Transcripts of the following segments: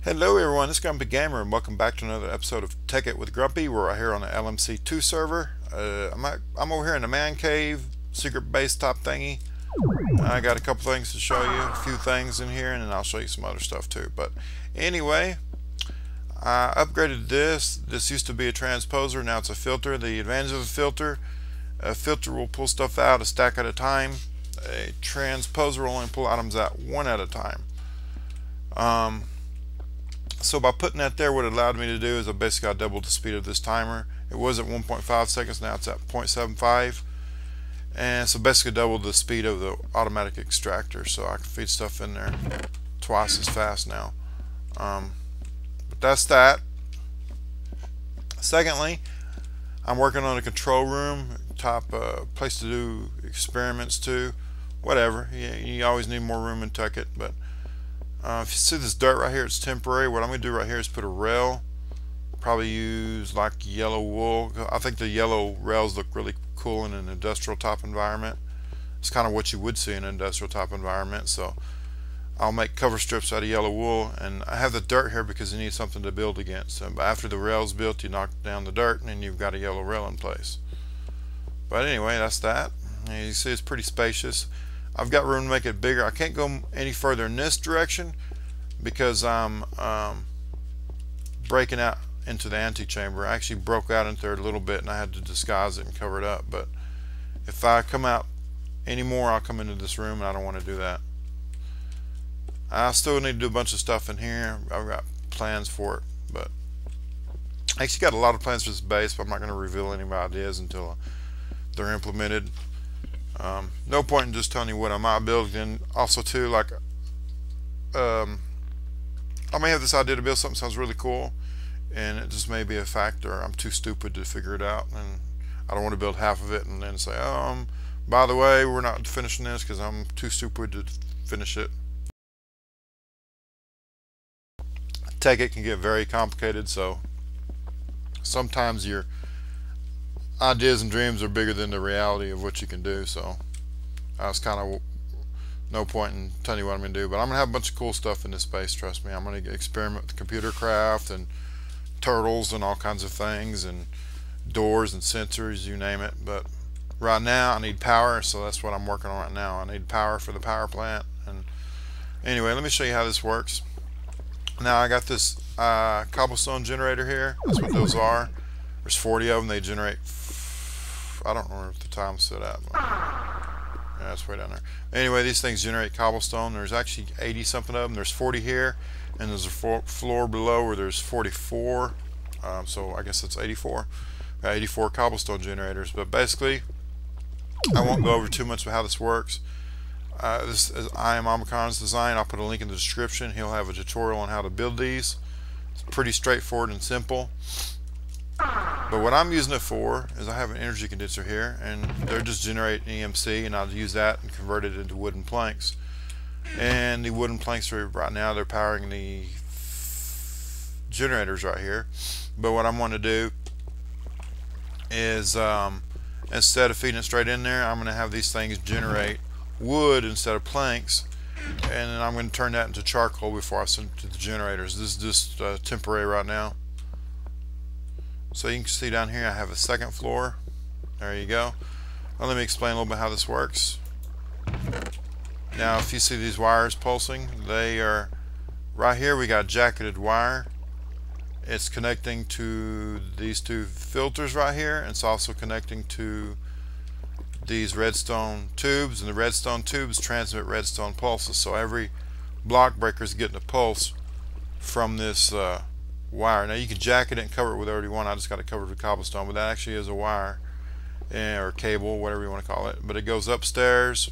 Hello everyone, this is Grumpy Gamer and welcome back to another episode of Tekkit with Grumpy. We're right here on the LMC2 server. I'm over here in the man cave, secret base top thingy. I got a couple things to show you, a few things in here, and then I'll show you some other stuff too. But anyway, I upgraded this. This used to be a transposer, now it's a filter. The advantage of a filter will pull stuff out a stack at a time. A transposer will only pull items out one at a time. So by putting that there, what it allowed me to do is I basically got doubled the speed of this timer. It was at 1.5 seconds, now it's at 0.75, and so basically doubled the speed of the automatic extractor, so I can feed stuff in there twice as fast now. But that's that. Secondly, I'm working on a control room, top place to do experiments too. Whatever, you always need more room in Tekkit, but if you see this dirt right here, it's temporary. What I'm going to do right here is put a rail. Probably use like yellow wool. I think the yellow rails look really cool in an industrial type environment. It's kind of what you would see in an industrial type environment. So I'll make cover strips out of yellow wool, and I have the dirt here because you need something to build against. And after the rail's built, you knock down the dirt and then you've got a yellow rail in place. But anyway, that's that. And you see it's pretty spacious. I've got room to make it bigger. I can't go any further in this direction because I'm breaking out into the antechamber. I actually broke out into there a little bit and I had to disguise it and cover it up. But if I come out any more, I'll come into this room, and I don't want to do that. I still need to do a bunch of stuff in here. I've got plans for it, but I actually got a lot of plans for this base, but I'm not going to reveal any of my ideas until they're implemented. No point in just telling you what I might build. And also too, like I may have this idea to build something that sounds really cool, and it just may be a factor. I'm too stupid to figure it out, and I don't want to build half of it and then say, by the way, we're not finishing this because I'm too stupid to finish it. Tekkit can get very complicated, so sometimes your ideas and dreams are bigger than the reality of what you can do. So that's kind of no point in telling you what I'm going to do, but I'm going to have a bunch of cool stuff in this space, trust me. I'm going to experiment with computer craft and turtles and all kinds of things and doors and sensors, you name it. But right now I need power, so that's what I'm working on right now. I need power for the power plant. And anyway, let me show you how this works. Now I got this cobblestone generator here. That's what those are. There's 40 of them. They generate, I don't remember what the time's set at. Yeah, it's way down there. Anyway, these things generate cobblestone. There's actually 80 something of them. There's 40 here, and there's a floor below where there's 44. So I guess it's 84. 84 cobblestone generators. But basically, I won't go over too much about how this works. This is I Am Amakan's design. I'll put a link in the description. He'll have a tutorial on how to build these. It's pretty straightforward and simple. But what I'm using it for is I have an energy condenser here, and they're just generating EMC, and I'll use that and convert it into wooden planks. And the wooden planks are right now, they're powering the generators right here. But what I'm going to do is instead of feeding it straight in there, I'm going to have these things generate wood instead of planks, and then I'm going to turn that into charcoal before I send it to the generators. This is just temporary right now. So you can see down here I have a second floor. There you go. Now let me explain a little bit how this works. Now if you see these wires pulsing, they are right here. We got jacketed wire. It's connecting to these two filters right here. It's also connecting to these redstone tubes, and the redstone tubes transmit redstone pulses. So every block breaker is getting a pulse from this wire. Now you can jacket it and cover it with whatever you want. I just got it covered with cobblestone, but that actually is a wire or cable, whatever you want to call it. But it goes upstairs.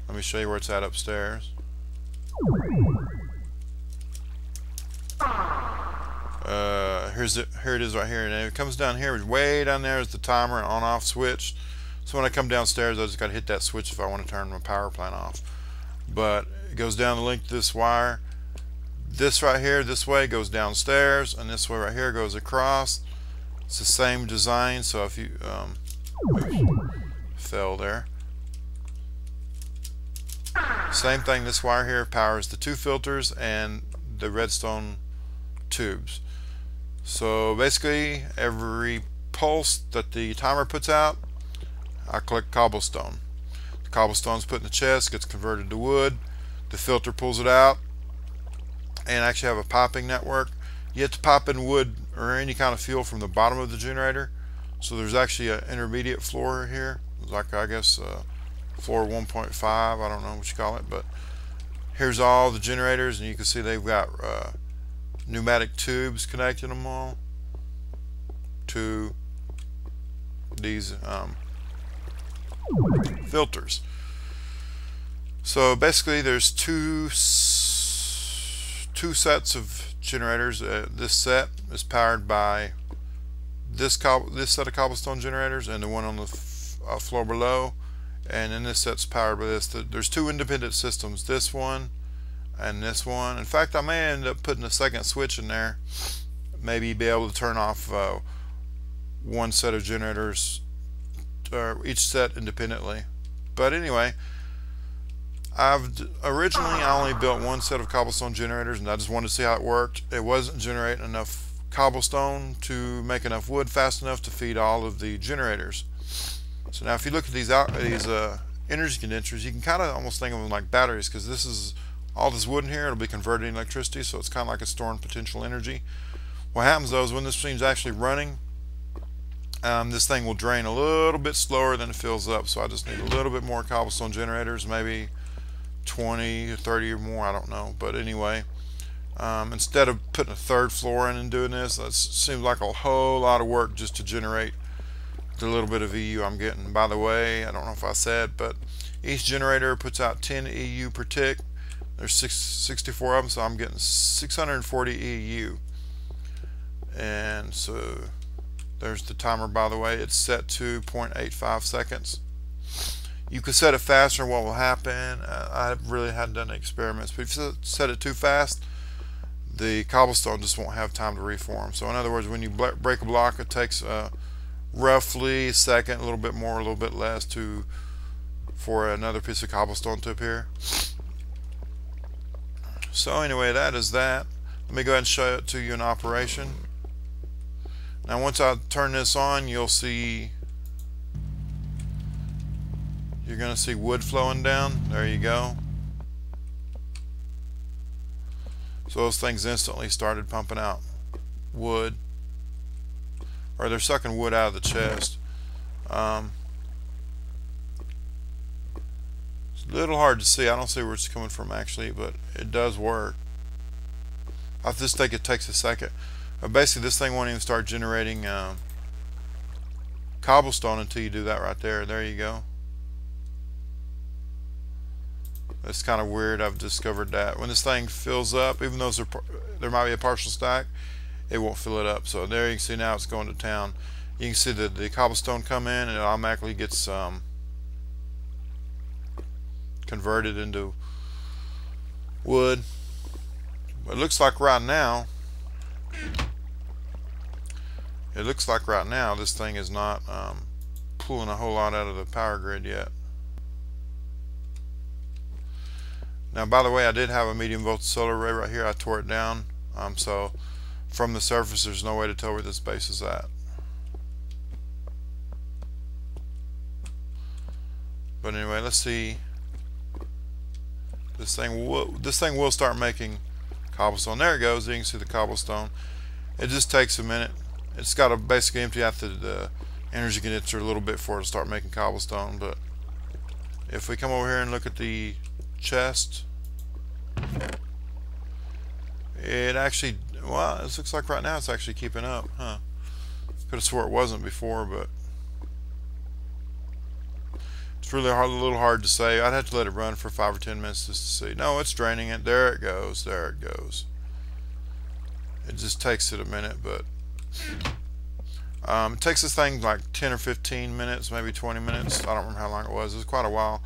Let me show you where it's at upstairs. Here it is right here, and it comes down here. Way down there is the timer and on-off switch. So when I come downstairs, I just got to hit that switch if I want to turn my power plant off. But it goes down the length of this wire. This right here, this way goes downstairs, and this way right here goes across. It's the same design, so if you fell there. Same thing, this wire here powers the two filters, and the redstone tubes. So basically every pulse that the timer puts out, I click cobblestone. The cobblestone's put in the chest, gets converted to wood, the filter pulls it out, and actually have a piping network. You have to pipe in wood or any kind of fuel from the bottom of the generator. So there's actually an intermediate floor here, like I guess floor 1.5, I don't know what you call it, but here's all the generators, and you can see they've got pneumatic tubes connecting them all to these filters. So basically there's two sets of generators. This set is powered by this set of cobblestone generators and the one on the floor below, and then this set's powered by this. There's two independent systems, this one and this one. In fact, I may end up putting a second switch in there, maybe be able to turn off one set of generators, each set independently. But anyway, originally I only built one set of cobblestone generators, and I just wanted to see how it worked. It wasn't generating enough cobblestone to make enough wood fast enough to feed all of the generators. So now if you look at these energy condensers, you can kind of almost think of them like batteries, because this is all this wood in here, it'll be converted into electricity, so it's kind of like it's storing potential energy. What happens though is when this machine's actually running, this thing will drain a little bit slower than it fills up. So I just need a little bit more cobblestone generators, maybe 20 or 30 or more, I don't know. But anyway, instead of putting a third floor in and doing this, that seems like a whole lot of work just to generate the little bit of EU I'm getting. By the way, I don't know if I said, but each generator puts out 10 EU per tick. There's 64 of them, so I'm getting 640 EU. And so there's the timer, by the way. It's set to 0.85 seconds. You could set it faster, and what will happen, I really hadn't done any experiments, but if you set it too fast, the cobblestone just won't have time to reform. So in other words, when you break a block, it takes roughly a second, a little bit more, a little bit less, for another piece of cobblestone to appear. So anyway, that is that. Let me go ahead and show it to you in operation. Now once I turn this on, you'll see, you're going to see wood flowing down. There you go. So those things instantly started pumping out wood, or they're sucking wood out of the chest. It's a little hard to see. I don't see where it's coming from actually, but it does work. I just think it takes a second. Basically, this thing won't even start generating cobblestone until you do that right there. There you go. It's kind of weird. I've discovered that when this thing fills up, even though there might be a partial stack, it won't fill it up. So there you can see now it's going to town. You can see that the cobblestone come in and it automatically gets converted into wood. But it looks like right now this thing is not pulling a whole lot out of the power grid yet. Now, by the way, I did have a medium voltage solar array right here. I tore it down, so from the surface there's no way to tell where this base is at. But anyway, let's see. This thing will start making cobblestone. There it goes. You can see the cobblestone. It just takes a minute. It's got to basically empty out the energy condenser a little bit for it to start making cobblestone. But if we come over here and look at the chest, it actually, well, it looks like right now it's actually keeping up. Could have swore it wasn't before, but it's really a little hard to say. I'd have to let it run for 5 or 10 minutes just to see. No, it's draining it. There it goes. There it goes. It just takes it a minute, but it takes this thing like 10 or 15 minutes, maybe 20 minutes. I don't remember how long it was. It was quite a while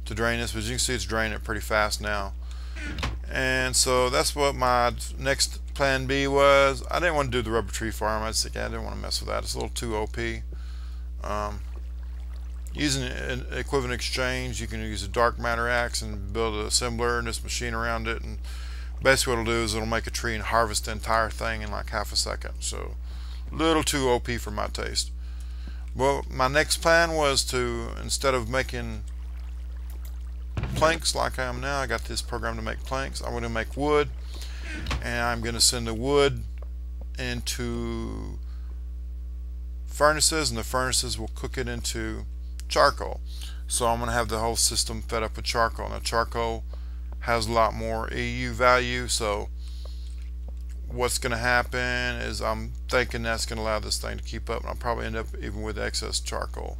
to drain this, but you can see it's draining it pretty fast now. And so that's what my next plan B was. I didn't want to do the rubber tree farm. I just think I didn't want to mess with that. It's a little too OP. Using an equivalent exchange, you can use a dark matter axe and build an assembler and this machine around it, and Basically what it'll do is it'll make a tree and harvest the entire thing in like half a second. So a little too OP for my taste. Well, my next plan was to, instead of making planks like I am now, I got this program to make planks. I'm going to make wood, and I'm going to send the wood into furnaces, and the furnaces will cook it into charcoal. So I'm going to have the whole system fed up with charcoal. Now charcoal has a lot more EU value, so what's going to happen is I'm thinking that's going to allow this thing to keep up, and I'll probably end up even with excess charcoal.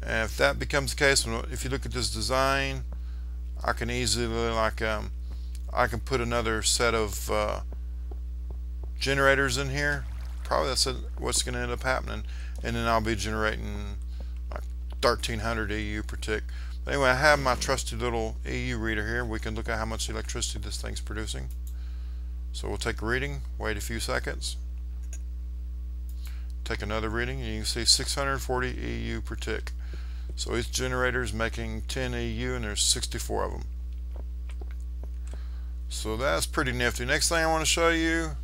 And if that becomes the case, if you look at this design, I can easily I can put another set of generators in here. Probably that's what's going to end up happening, and then I'll be generating like 1300 EU per tick. But anyway, I have my trusty little EU reader here. We can look at how much electricity this thing's producing. So we'll take a reading, wait a few seconds, take another reading, and you can see 640 EU per tick. So each generator is making 10 EU, and there's 64 of them. So that's pretty nifty. Next thing I want to show you,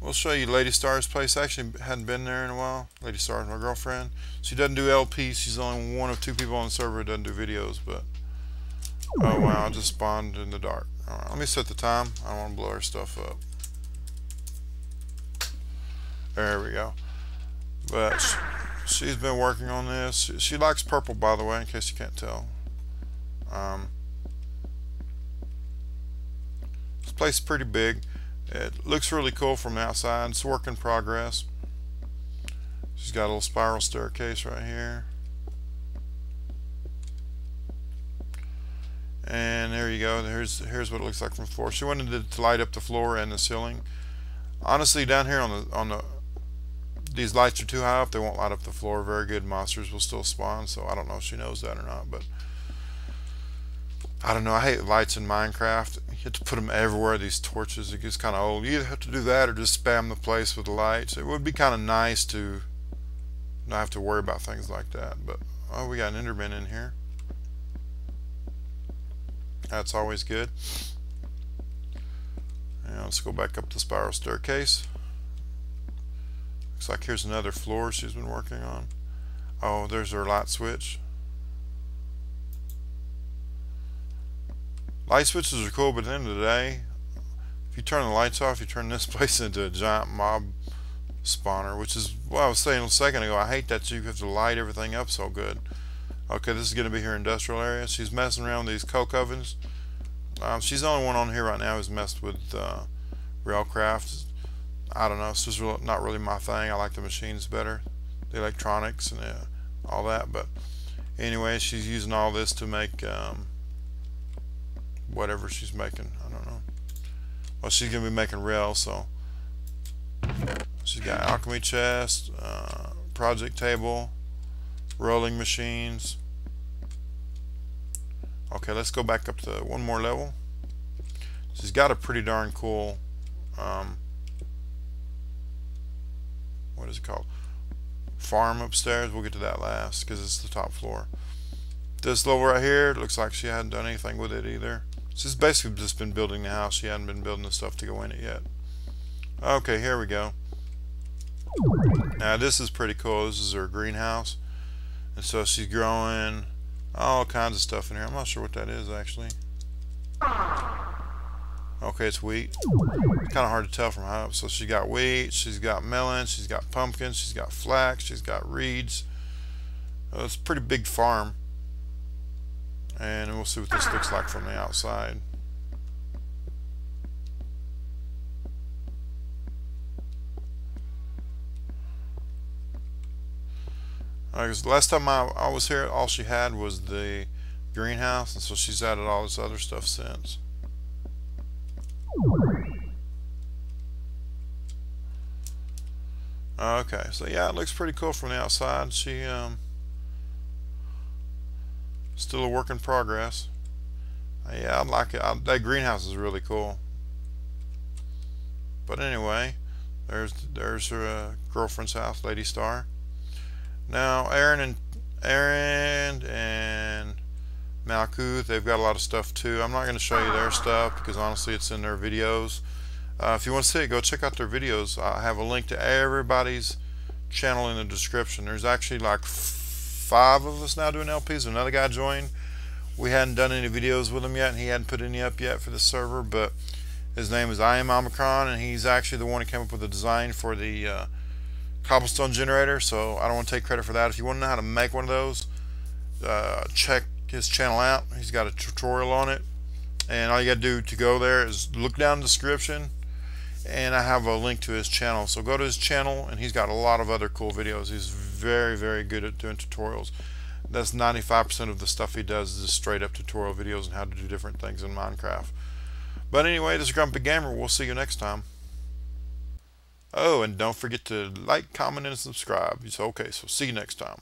we'll show you Ladystar's place. I actually hadn't been there in a while. Ladystar is my girlfriend. She doesn't do LP. She's only one of 2 people on the server who doesn't do videos. But oh wow, I just spawned in the dark. Alright, let me set the time. I don't want to blow her stuff up. There we go. But she's been working on this. She likes purple, by the way, in case you can't tell. This place is pretty big. It looks really cool from the outside. It's a work in progress. She's got a little spiral staircase right here. And there you go. Here's what it looks like from the floor. She wanted to light up the floor and the ceiling. Honestly, down here on the these lights are too high up. They won't light up the floor. Very good monsters will still spawn. So I don't know if she knows that or not, but I don't know. I hate lights in Minecraft. You have to put them everywhere. These torches, it gets kind of old. You either have to do that or just spam the place with the lights. It would be kind of nice to not have to worry about things like that. But oh, we got an Enderman in here. That's always good. And let's go back up the spiral staircase. Looks like here's another floor she's been working on. Oh, there's her light switch. Light switches are cool, but at the end of the day, if you turn the lights off, you turn this place into a giant mob spawner, which is what I was saying a second ago. I hate that you have to light everything up so good. Okay, this is going to be her industrial area. She's messing around with these coke ovens. She's the only one on here right now who's messed with railcraft. I don't know, it's just not really my thing. I like the machines better, the electronics and all that. But anyway, she's using all this to make whatever she's making. I don't know. Well, she's going to be making rail, so she's got alchemy chest, project table, rolling machines. Okay, let's go back up to one more level. She's got a pretty darn cool what is it called? Farm upstairs. We'll get to that last because it's the top floor. This level right here, it looks like she hadn't done anything with it either. She's basically just been building the house. She hadn't been building the stuff to go in it yet. Okay, here we go. Now this is pretty cool. This is her greenhouse, and so she's growing all kinds of stuff in here. I'm not sure what that is actually. Okay, it's wheat. It's kind of hard to tell from high up. So she's got wheat, she's got melon, she's got pumpkins, she's got flax, she's got reeds. It's a pretty big farm. And we'll see what this looks like from the outside. Because the last time I was here, all she had was the greenhouse, and so she's added all this other stuff since. Okay, so yeah, it looks pretty cool from the outside. She still a work in progress. Yeah, I like it. That greenhouse is really cool. But anyway, there's her girlfriend's house, Ladystar. Now Aaron and Malkuth, they've got a lot of stuff too. I'm not going to show you their stuff because honestly it's in their videos. If you want to see it, go check out their videos. I have a link to everybody's channel in the description. There's actually like 5 of us now doing LPs. Another guy joined. We hadn't done any videos with him yet, and he hadn't put any up yet for the server, but his name is I Am Omicron, and he's actually the one who came up with the design for the Cobblestone generator, so I don't want to take credit for that. If you want to know how to make one of those, check his channel out. He's got a tutorial on it, and all you got to do to go there is look down in the description, and I have a link to his channel. So go to his channel, and he's got a lot of other cool videos. He's very, very good at doing tutorials. That's 95% of the stuff he does is just straight up tutorial videos on how to do different things in Minecraft. But anyway, this is Grumpy Gamer. We'll see you next time. Oh, and don't forget to like, comment, and subscribe. So, okay, so see you next time.